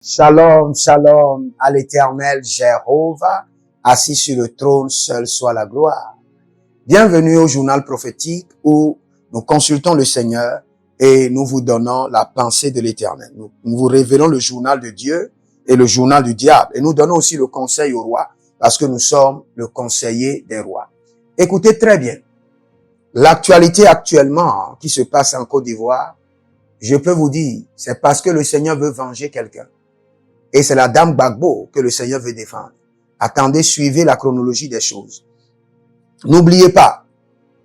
Shalom, shalom à l'Éternel Jéhovah, assis sur le trône, seul soit la gloire. Bienvenue au journal prophétique où nous consultons le Seigneur et nous vous donnons la pensée de l'Éternel. Nous vous révélons le journal de Dieu et le journal du diable. Et nous donnons aussi le conseil au roi parce que nous sommes le conseiller des rois. Écoutez très bien. L'actualité actuellement qui se passe en Côte d'Ivoire, je peux vous dire, c'est parce que le Seigneur veut venger quelqu'un. Et c'est la dame Gbagbo que le Seigneur veut défendre. Attendez, suivez la chronologie des choses. N'oubliez pas,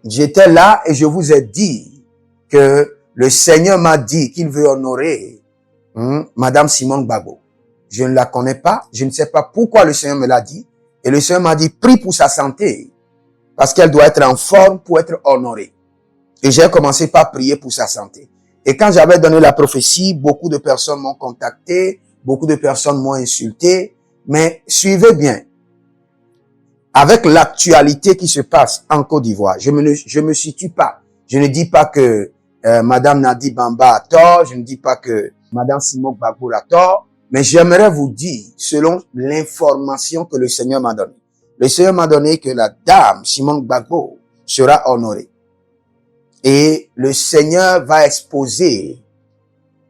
j'étais là et je vous ai dit que le Seigneur m'a dit qu'il veut honorer Madame Simone Gbagbo. Je ne la connais pas, je ne sais pas pourquoi le Seigneur me l'a dit. Et le Seigneur m'a dit, prie pour sa santé, parce qu'elle doit être en forme pour être honorée. Et j'ai commencé par prier pour sa santé. Et quand j'avais donné la prophétie, beaucoup de personnes m'ont contacté, beaucoup de personnes m'ont insulté. Mais suivez bien, avec l'actualité qui se passe en Côte d'Ivoire, je me situe pas. Je ne dis pas que Madame Nadi Bamba a tort, je ne dis pas que Madame Simone Gbagbo a tort, mais j'aimerais vous dire, selon l'information que le Seigneur m'a donnée. Le Seigneur m'a donné que la dame Simone Gbagbo sera honorée. Et le Seigneur va exposer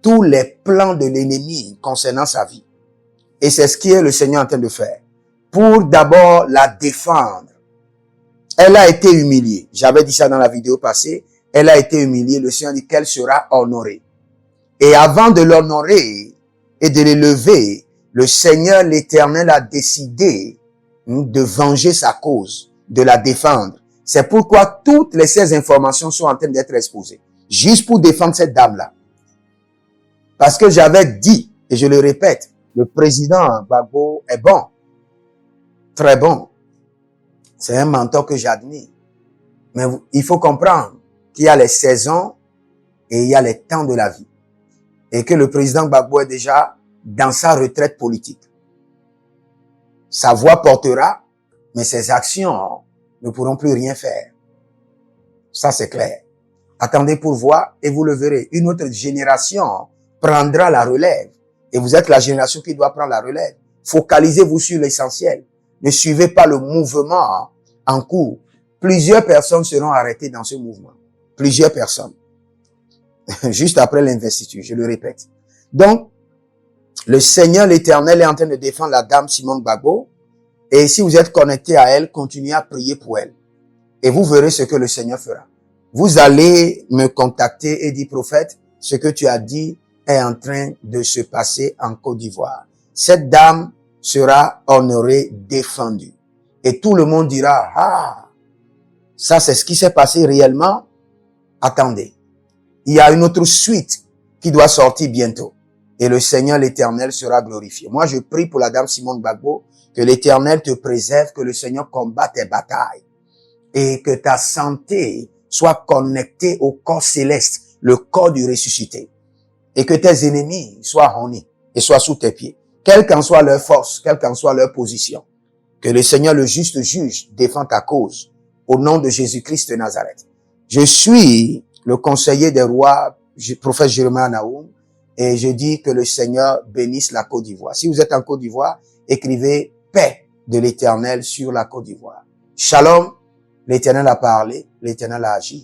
tous les plans de l'ennemi concernant sa vie. Et c'est ce que le Seigneur est en train de faire. Pour d'abord la défendre. Elle a été humiliée. J'avais dit ça dans la vidéo passée. Elle a été humiliée. Le Seigneur dit qu'elle sera honorée. Et avant de l'honorer et de l'élever, le Seigneur l'Éternel a décidé de venger sa cause, de la défendre. C'est pourquoi toutes ces informations sont en train d'être exposées. Juste pour défendre cette dame-là. Parce que j'avais dit, et je le répète, le président Gbagbo est bon. Très bon. C'est un mentor que j'admire. Mais il faut comprendre qu'il y a les saisons et il y a les temps de la vie. Et que le président Gbagbo est déjà dans sa retraite politique. Sa voix portera, mais ses actions ne pourront plus rien faire. Ça, c'est clair. Attendez pour voir et vous le verrez. Une autre génération prendra la relève. Et vous êtes la génération qui doit prendre la relève. Focalisez-vous sur l'essentiel. Ne suivez pas le mouvement en cours. Plusieurs personnes seront arrêtées dans ce mouvement. Plusieurs personnes. Juste après l'investiture, je le répète. Donc, le Seigneur l'Éternel est en train de défendre la dame Simone Gbagbo. Et si vous êtes connecté à elle, continuez à prier pour elle. Et vous verrez ce que le Seigneur fera. Vous allez me contacter et dire, prophète, ce que tu as dit est en train de se passer en Côte d'Ivoire. Cette dame sera honorée, défendue. Et tout le monde dira, ah, ça c'est ce qui s'est passé réellement. Attendez, il y a une autre suite qui doit sortir bientôt. Et le Seigneur l'Éternel sera glorifié. Moi, je prie pour la dame Simone Gbagbo, que l'Éternel te préserve, que le Seigneur combatte tes batailles. Et que ta santé soit connectée au corps céleste, le corps du ressuscité. Et que tes ennemis soient honnis et soient sous tes pieds. Quelle qu'en soit leur force, quelle qu'en soit leur position. Que le Seigneur, le juste juge, défend ta cause. Au nom de Jésus-Christ de Nazareth. Je suis le conseiller des rois, prophète Jérémie Naoum, et je dis que le Seigneur bénisse la Côte d'Ivoire. Si vous êtes en Côte d'Ivoire, écrivez paix de l'Éternel sur la Côte d'Ivoire. Shalom, l'Éternel a parlé, l'Éternel a agi.